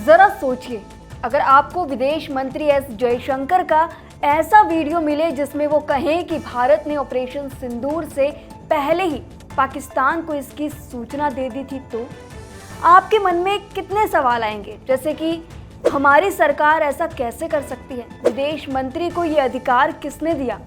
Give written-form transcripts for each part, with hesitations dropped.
जरा सोचिए, अगर आपको विदेश मंत्री एस जयशंकर का ऐसा वीडियो मिले जिसमें वो कहें कि भारत ने ऑपरेशन सिंदूर से पहले ही पाकिस्तान को इसकी सूचना दे दी थी, तो आपके मन में कितने सवाल आएंगे, जैसे कि हमारी सरकार ऐसा कैसे कर सकती है, विदेश मंत्री को ये अधिकार किसने दिया,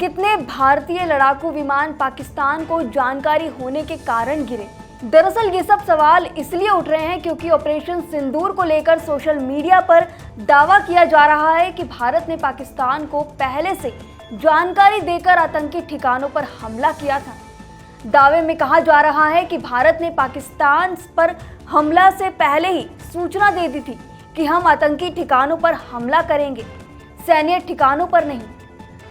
कितने भारतीय लड़ाकू विमान पाकिस्तान को जानकारी होने के कारण गिरे। दरअसल ये सब सवाल इसलिए उठ रहे हैं क्योंकि ऑपरेशन सिंदूर को लेकर सोशल मीडिया पर दावा किया जा रहा है कि भारत ने पाकिस्तान को पहले से जानकारी देकर आतंकी ठिकानों पर हमला किया था। दावे में कहा जा रहा है कि भारत ने पाकिस्तान पर हमला से पहले ही सूचना दे दी थी कि हम आतंकी ठिकानों पर हमला करेंगे, सैन्य ठिकानों पर नहीं।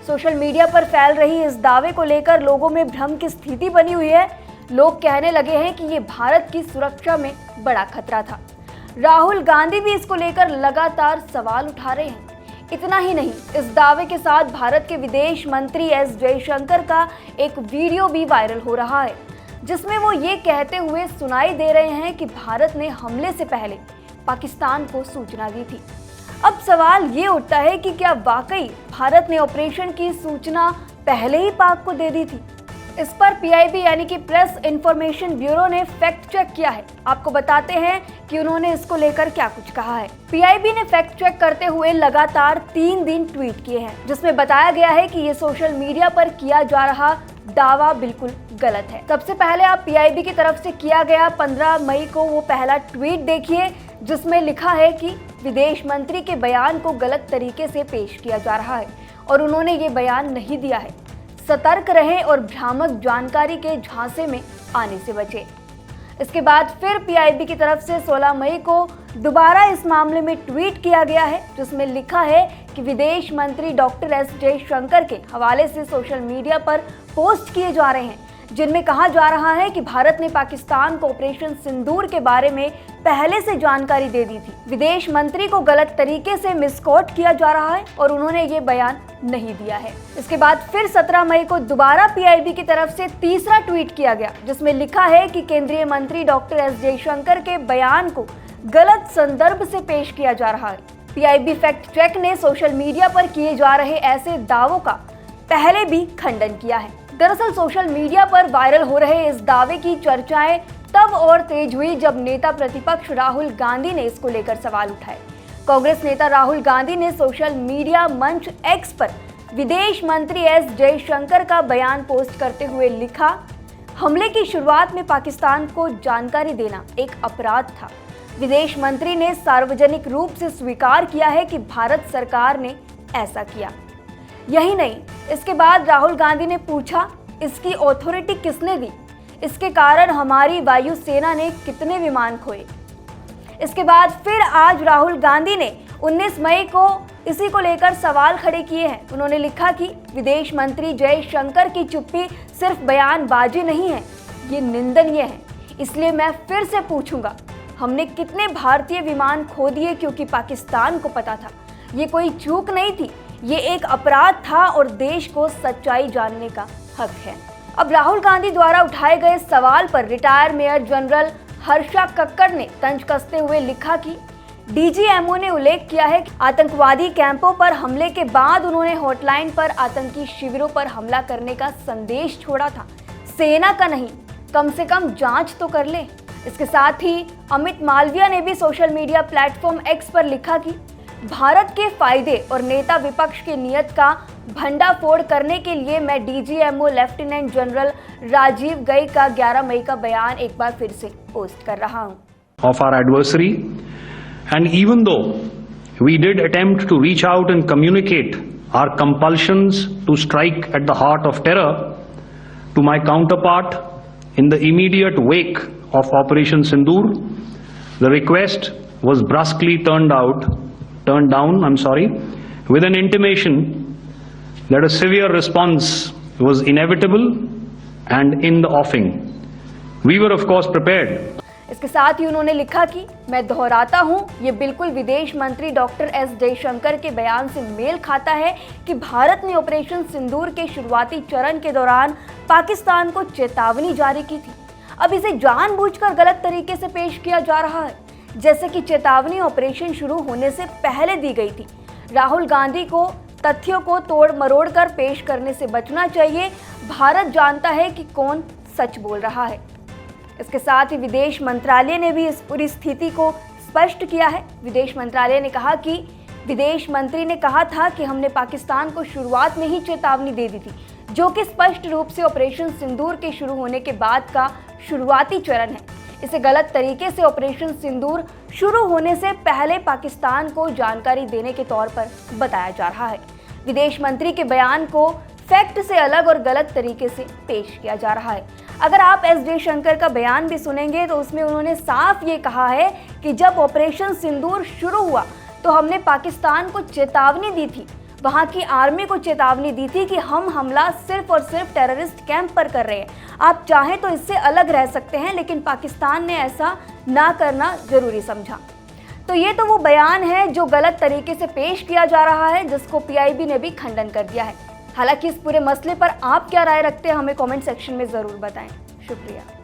सोशल मीडिया पर फैल रही इस दावे को लेकर लोगों में भ्रम की स्थिति बनी हुई है। लोग कहने लगे हैं कि ये भारत की सुरक्षा में बड़ा खतरा था। राहुल गांधी भी इसको लेकर लगातार सवाल उठा रहे हैं। इतना ही नहीं, इस दावे के साथ भारत के विदेश मंत्री एस जयशंकर का एक वीडियो भी वायरल हो रहा है, जिसमें वो ये कहते हुए सुनाई दे रहे हैं कि भारत ने हमले से पहले पाकिस्तान को सूचना दी थी। अब सवाल ये उठता है कि क्या वाकई भारत ने ऑपरेशन की सूचना पहले ही पाक को दे दी थी। इस पर पीआईबी यानी कि प्रेस इंफॉर्मेशन ब्यूरो ने फैक्ट चेक किया है। आपको बताते हैं कि उन्होंने इसको लेकर क्या कुछ कहा है। पीआईबी ने फैक्ट चेक करते हुए लगातार 3 दिन ट्वीट किए हैं, जिसमें बताया गया है कि ये सोशल मीडिया पर किया जा रहा दावा बिल्कुल गलत है। सबसे पहले आप पीआईबी की तरफ से किया गया 15 मई को वो पहला ट्वीट देखिए, जिसमें लिखा है कि विदेश मंत्री के बयान को गलत तरीके से पेश किया जा रहा है और उन्होंने ये बयान नहीं दिया है। सतर्क रहें और भ्रामक जानकारी के झांसे में आने से बचें। इसके बाद फिर पीआईबी की तरफ से 16 मई को दोबारा इस मामले में ट्वीट किया गया है, जिसमें लिखा है कि विदेश मंत्री डॉक्टर एस जयशंकर के हवाले से सोशल मीडिया पर पोस्ट किए जा रहे हैं, जिनमें कहा जा रहा है कि भारत ने पाकिस्तान को ऑपरेशन सिंदूर के बारे में पहले से जानकारी दे दी थी। विदेश मंत्री को गलत तरीके से मिसकोट किया जा रहा है और उन्होंने ये बयान नहीं दिया है। इसके बाद फिर 17 मई को दोबारा पीआईबी की तरफ से तीसरा ट्वीट किया गया, जिसमें लिखा है कि केंद्रीय मंत्री डॉक्टर एस जयशंकर के बयान को गलत संदर्भ से पेश किया जा रहा है। पीआईबी फैक्ट चेक ने सोशल मीडिया पर किए जा रहे ऐसे दावों का पहले भी खंडन किया है। दरअसल सोशल मीडिया पर वायरल हो रहे इस दावे की चर्चाएं तब और तेज हुई जब नेता प्रतिपक्ष राहुल गांधी ने इसको लेकर सवाल उठाए। कांग्रेस नेता राहुल गांधी ने सोशल मीडिया मंच एक्स पर विदेश मंत्री एस जयशंकर का बयान पोस्ट करते हुए लिखा, हमले की शुरुआत में पाकिस्तान को जानकारी देना एक अपराध था। विदेश मंत्री ने सार्वजनिक रूप से स्वीकार किया है कि भारत सरकार ने ऐसा किया। यही नहीं, इसके बाद राहुल गांधी ने पूछा, इसकी अथॉरिटी किसने दी, इसके कारण हमारी वायुसेना ने कितने विमान खोए। इसके बाद फिर आज राहुल गांधी ने 19 मई को इसी को लेकर सवाल खड़े किए हैं। उन्होंने लिखा कि विदेश मंत्री जयशंकर की चुप्पी सिर्फ बयानबाजी नहीं है, ये निंदनीय है। इसलिए मैं फिर से पूछूंगा, हमने कितने भारतीय विमान खो दिए क्योंकि पाकिस्तान को पता था। ये कोई चूक नहीं थी, ये एक अपराध था और देश को सच्चाई जानने का हक है। अब राहुल गांधी द्वारा उठाए गए सवाल पर retire major general Harsha Kakkar ने तंज कसते हुए लिखा कि डीजीएमओ ने उल्लेख किया है कि आतंकवादी कैंपों पर हमले के बाद उन्होंने हॉटलाइन पर आतंकी शिविरों पर हमला करने का संदेश छोड़ा था। सेना का नहीं, कम से कम जांच तो कर ले। इसके साथ ही अमित मालविया ने भी सोशल मीडिया प्लेटफॉर्म एक्स पर लिखा कि भारत के फायदे और नेता विपक्ष की नीयत का भंडाफोड़ करने के लिए मैं डीजीएमओ लेफ्टिनेंट जनरल राजीव गई का 11 मई का बयान एक बार फिर से पोस्ट कर रहा हूं। Of our adversary, and even though we did attempt to reach out and communicate our compulsions to strike at the heart of terror to my counterpart in the immediate wake of Operation Sindoor, the request was brusquely turned down, with an intimation that a severe response was inevitable and in the offing. We were of course prepared. इसके साथ ही उन्होंने लिखा कि मैं दोहराता हूं, ये बिल्कुल विदेश मंत्री डॉक्टर एस जयशंकर के बयान से मेल खाता है कि भारत ने ऑपरेशन सिंदूर के शुरुआती चरण के दौरान पाकिस्तान को चेतावनी जारी की थी। अब इसे जानबूझकर गलत तरीके से पेश किया जा रहा है। जैसे कि चेतावनी ऑपरेशन शुरू होने से पहले दी गई थी। राहुल गांधी को तथ्यों को तोड़ मरोड़ कर पेश करने से बचना चाहिए। भारत जानता है कि कौन सच बोल रहा है। इसके साथ ही विदेश मंत्रालय ने भी इस पूरी स्थिति को स्पष्ट किया है। विदेश मंत्रालय ने कहा कि विदेश मंत्री ने कहा था कि हमने पाकिस्तान को शुरुआत में ही चेतावनी दे दी थी, जो कि स्पष्ट रूप से ऑपरेशन सिंदूर के शुरू होने के बाद का शुरुआती चरण है। इसे गलत तरीके से ऑपरेशन सिंदूर शुरू होने से पहले पाकिस्तान को जानकारी देने के तौर पर बताया जा रहा है। विदेश मंत्री के बयान को फैक्ट से अलग और गलत तरीके से पेश किया जा रहा है। अगर आप एस जयशंकर का बयान भी सुनेंगे तो उसमें उन्होंने साफ ये कहा है कि जब ऑपरेशन सिंदूर शुरू हुआ तो हमने पाकिस्तान को चेतावनी दी थी, वहां की आर्मी को चेतावनी दी थी कि हम हमला सिर्फ और सिर्फ टेररिस्ट कैंप पर कर रहे हैं, आप चाहें तो इससे अलग रह सकते हैं, लेकिन पाकिस्तान ने ऐसा ना करना जरूरी समझा। तो ये तो वो बयान है जो गलत तरीके से पेश किया जा रहा है, जिसको पीआईबी ने भी खंडन कर दिया है। हालांकि इस पूरे मसले पर आप क्या राय रखते हैं, हमें कमेंट सेक्शन में ज़रूर बताएं। शुक्रिया।